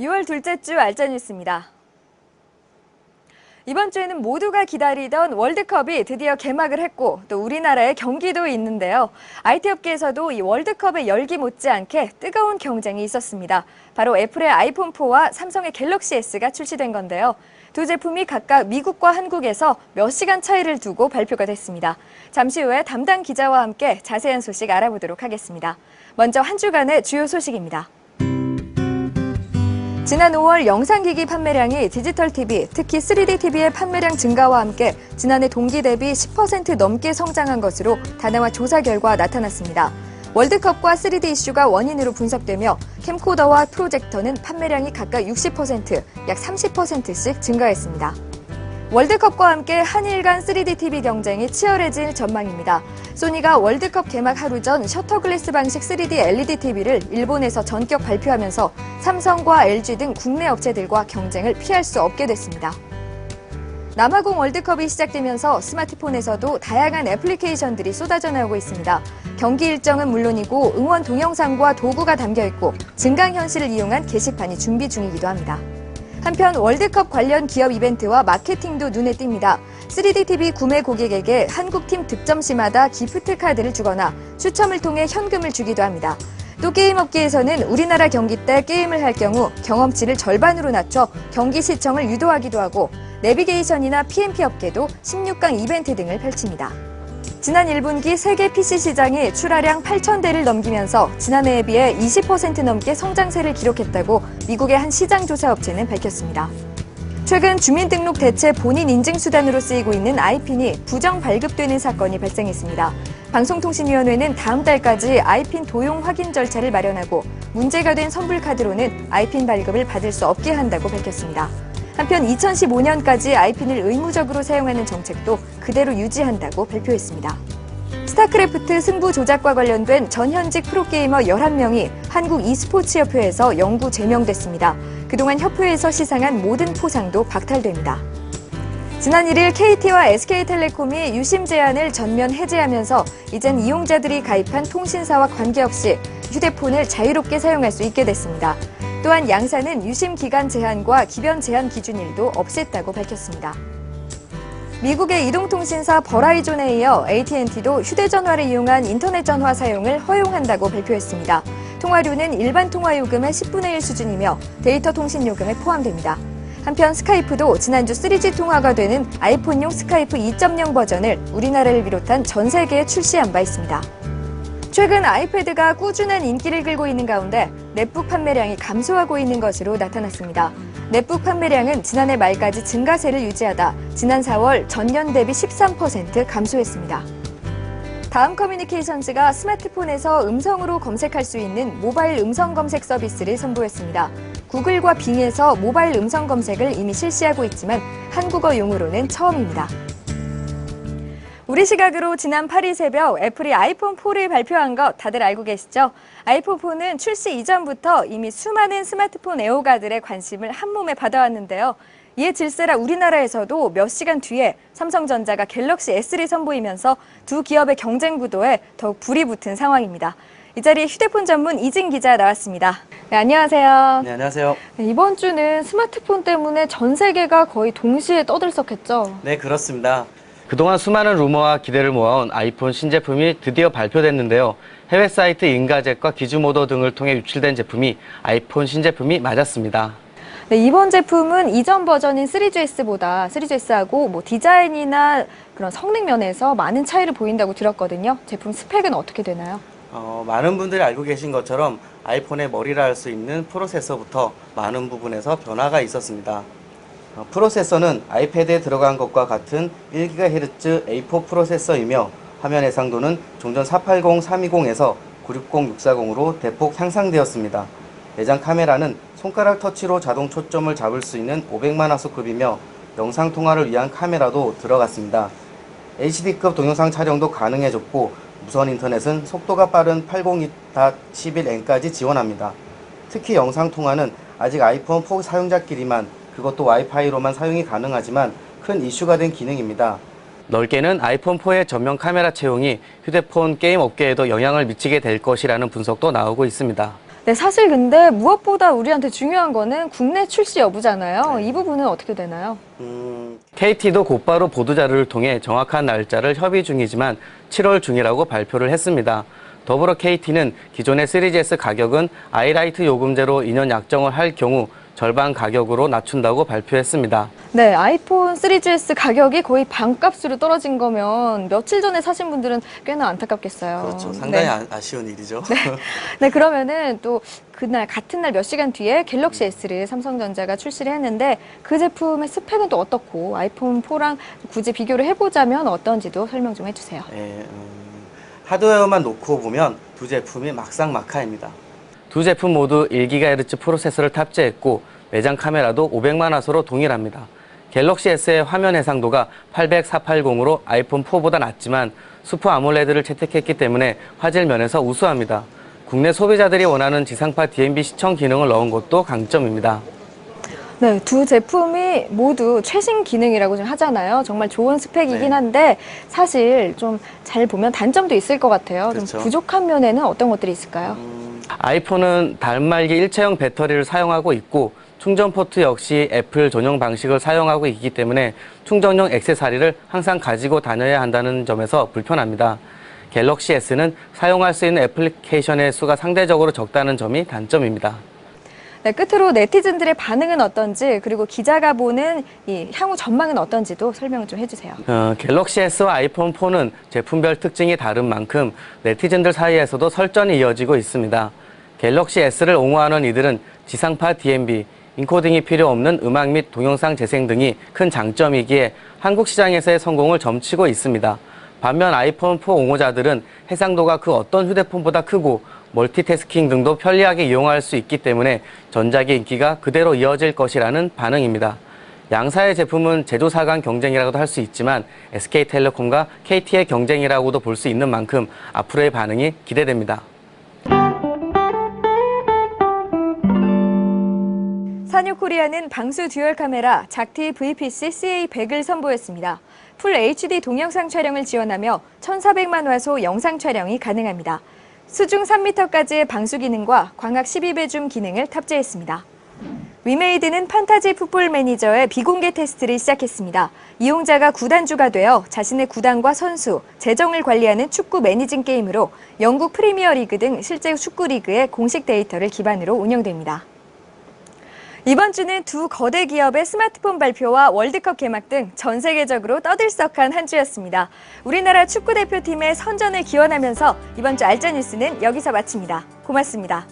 6월 둘째 주 알짜 뉴스입니다. 이번 주에는 모두가 기다리던 월드컵이 드디어 개막을 했고 또 우리나라의 경기도 있는데요. IT 업계에서도 이 월드컵의 열기 못지않게 뜨거운 경쟁이 있었습니다. 바로 애플의 아이폰 4와 삼성의 갤럭시 S가 출시된 건데요. 두 제품이 각각 미국과 한국에서 몇 시간 차이를 두고 발표가 됐습니다. 잠시 후에 담당 기자와 함께 자세한 소식 알아보도록 하겠습니다. 먼저 한 주간의 주요 소식입니다. 지난 5월 영상기기 판매량이 디지털 TV, 특히 3D TV의 판매량 증가와 함께 지난해 동기 대비 10% 넘게 성장한 것으로 다나와 조사 결과 나타났습니다. 월드컵과 3D 이슈가 원인으로 분석되며 캠코더와 프로젝터는 판매량이 각각 60%, 약 30%씩 증가했습니다. 월드컵과 함께 한일 간 3D TV 경쟁이 치열해질 전망입니다. 소니가 월드컵 개막 하루 전 셔터글래스 방식 3D LED TV를 일본에서 전격 발표하면서 삼성과 LG 등 국내 업체들과 경쟁을 피할 수 없게 됐습니다. 남아공 월드컵이 시작되면서 스마트폰에서도 다양한 애플리케이션들이 쏟아져 나오고 있습니다. 경기 일정은 물론이고 응원 동영상과 도구가 담겨 있고 증강현실을 이용한 게시판이 준비 중이기도 합니다. 한편 월드컵 관련 기업 이벤트와 마케팅도 눈에 띕니다. 3D TV 구매 고객에게 한국팀 득점 시마다 기프트 카드를 주거나 추첨을 통해 현금을 주기도 합니다. 또 게임 업계에서는 우리나라 경기 때 게임을 할 경우 경험치를 절반으로 낮춰 경기 시청을 유도하기도 하고 내비게이션이나 PMP 업계도 16강 이벤트 등을 펼칩니다. 지난 1분기 세계 PC 시장이 출하량 8,000대를 넘기면서 지난해에 비해 20% 넘게 성장세를 기록했다고 미국의 한 시장 조사 업체는 밝혔습니다. 최근 주민등록 대체 본인 인증 수단으로 쓰이고 있는 아이핀이 부정 발급되는 사건이 발생했습니다. 방송통신위원회는 다음 달까지 아이핀 도용 확인 절차를 마련하고 문제가 된 선불카드로는 아이핀 발급을 받을 수 없게 한다고 밝혔습니다. 한편 2015년까지 아이핀을 의무적으로 사용하는 정책도 그대로 유지한다고 발표했습니다. 스타크래프트 승부 조작과 관련된 전현직 프로게이머 11명이 한국 e스포츠협회에서 영구 제명됐습니다. 그동안 협회에서 시상한 모든 포상도 박탈됩니다. 지난 1일 KT와 SK텔레콤이 유심 제한을 전면 해제하면서 이젠 이용자들이 가입한 통신사와 관계없이 휴대폰을 자유롭게 사용할 수 있게 됐습니다. 또한 양사는 유심 기간 제한과 기변 제한 기준일도 없앴다고 밝혔습니다. 미국의 이동통신사 버라이존에 이어 AT&T도 휴대전화를 이용한 인터넷 전화 사용을 허용한다고 발표했습니다. 통화료는 일반 통화요금의 10분의 1 수준이며 데이터 통신 요금에 포함됩니다. 한편 스카이프도 지난주 3G 통화가 되는 아이폰용 스카이프 2.0 버전을 우리나라를 비롯한 전 세계에 출시한 바 있습니다. 최근 아이패드가 꾸준한 인기를 끌고 있는 가운데 넷북 판매량이 감소하고 있는 것으로 나타났습니다. 넷북 판매량은 지난해 말까지 증가세를 유지하다 지난 4월 전년 대비 13% 감소했습니다. 다음커뮤니케이션즈가 스마트폰에서 음성으로 검색할 수 있는 모바일 음성 검색 서비스를 선보였습니다. 구글과 빙에서 모바일 음성 검색을 이미 실시하고 있지만 한국어용으로는 처음입니다. 우리 시각으로 지난 8일 새벽 애플이 아이폰 4를 발표한 것 다들 알고 계시죠? 아이폰 4는 출시 이전부터 이미 수많은 스마트폰 애호가들의 관심을 한몸에 받아왔는데요. 이에 질세라 우리나라에서도 몇 시간 뒤에 삼성전자가 갤럭시 S를 선보이면서 두 기업의 경쟁 구도에 더욱 불이 붙은 상황입니다. 이 자리에 휴대폰 전문 이진 기자 나왔습니다. 네, 안녕하세요. 네, 안녕하세요. 네, 이번 주는 스마트폰 때문에 전 세계가 거의 동시에 떠들썩했죠? 네, 그렇습니다. 그동안 수많은 루머와 기대를 모아온 아이폰 신제품이 드디어 발표됐는데요. 해외 사이트 인가젯과 기즈모더 등을 통해 유출된 제품이 아이폰 신제품이 맞았습니다. 네, 이번 제품은 이전 버전인 3GS보다 3GS하고 디자인이나 그런 성능 면에서 많은 차이를 보인다고 들었거든요. 제품 스펙은 어떻게 되나요? 많은 분들이 알고 계신 것처럼 아이폰의 머리라 할 수 있는 프로세서부터 많은 부분에서 변화가 있었습니다. 프로세서는 아이패드에 들어간 것과 같은 1GHz A4 프로세서이며 화면 해상도는 종전 480, 320에서 960, 640으로 대폭 향상되었습니다. 내장 카메라는 손가락 터치로 자동 초점을 잡을 수 있는 500만 화소급이며 영상 통화를 위한 카메라도 들어갔습니다. HD급 동영상 촬영도 가능해졌고 무선 인터넷은 속도가 빠른 802.11n까지 지원합니다. 특히 영상 통화는 아직 아이폰 4 사용자끼리만 그것도 와이파이로만 사용이 가능하지만 큰 이슈가 된 기능입니다. 넓게는 아이폰 4의 전면 카메라 채용이 휴대폰 게임 업계에도 영향을 미치게 될 것이라는 분석도 나오고 있습니다. 네, 사실 근데 무엇보다 우리한테 중요한 거는 국내 출시 여부잖아요. 이 부분은 어떻게 되나요? KT도 곧바로 보도자료를 통해 정확한 날짜를 협의 중이지만 7월 중이라고 발표를 했습니다. 더불어 KT는 기존의 3GS 가격은 아이라이트 요금제로 2년 약정을 할 경우 절반 가격으로 낮춘다고 발표했습니다. 네, 아이폰 3GS 가격이 거의 반값으로 떨어진 거면 며칠 전에 사신 분들은 꽤나 안타깝겠어요. 그렇죠. 상당히 네. 아쉬운 일이죠. 네, 그러면은 또 그날 같은 날 몇 시간 뒤에 갤럭시 S를 삼성전자가 출시를 했는데 그 제품의 스펙은 또 어떻고 아이폰 4랑 굳이 비교를 해보자면 어떤지도 설명 좀 해주세요. 예, 하드웨어만 놓고 보면 두 제품이 막상막하입니다. 두 제품 모두 1GHz 프로세서를 탑재했고 내장 카메라도 500만 화소로 동일합니다. 갤럭시 S의 화면 해상도가 800/480으로 아이폰 4보다 낮지만 슈퍼 아몰레드를 채택했기 때문에 화질 면에서 우수합니다. 국내 소비자들이 원하는 지상파 DMB 시청 기능을 넣은 것도 강점입니다. 네, 두 제품이 모두 최신 기능이라고 좀 하잖아요. 정말 좋은 스펙이긴 네. 한데 사실 좀 잘 보면 단점도 있을 것 같아요. 좀 그렇죠. 부족한 면에는 어떤 것들이 있을까요? 아이폰은 단말기 일체형 배터리를 사용하고 있고 충전 포트 역시 애플 전용 방식을 사용하고 있기 때문에 충전용 액세서리를 항상 가지고 다녀야 한다는 점에서 불편합니다. 갤럭시 S는 사용할 수 있는 애플리케이션의 수가 상대적으로 적다는 점이 단점입니다. 네, 끝으로 네티즌들의 반응은 어떤지 그리고 기자가 보는 이 향후 전망은 어떤지도 설명을 좀 해주세요. 갤럭시 S와 아이폰 4는 제품별 특징이 다른 만큼 네티즌들 사이에서도 설전이 이어지고 있습니다. 갤럭시 S를 옹호하는 이들은 지상파 DMB, 인코딩이 필요 없는 음악 및 동영상 재생 등이 큰 장점이기에 한국 시장에서의 성공을 점치고 있습니다. 반면 아이폰 4 옹호자들은 해상도가 그 어떤 휴대폰보다 크고 멀티태스킹 등도 편리하게 이용할 수 있기 때문에 전작의 인기가 그대로 이어질 것이라는 반응입니다. 양사의 제품은 제조사 간 경쟁이라고도 할 수 있지만 SK텔레콤과 KT의 경쟁이라고도 볼 수 있는 만큼 앞으로의 반응이 기대됩니다. 산유코리아는 방수 듀얼 카메라 작티 VPC CA100을 선보였습니다. 풀 HD 동영상 촬영을 지원하며 1400만 화소 영상 촬영이 가능합니다. 수중 3m까지의 방수 기능과 광학 12배 줌 기능을 탑재했습니다. 위메이드는 판타지 풋볼 매니저의 비공개 테스트를 시작했습니다. 이용자가 구단주가 되어 자신의 구단과 선수, 재정을 관리하는 축구 매니징 게임으로 영국 프리미어 리그 등 실제 축구 리그의 공식 데이터를 기반으로 운영됩니다. 이번 주는 두 거대 기업의 스마트폰 발표와 월드컵 개막 등 전 세계적으로 떠들썩한 한 주였습니다. 우리나라 축구 대표팀의 선전을 기원하면서 이번 주 알짜 뉴스는 여기서 마칩니다. 고맙습니다.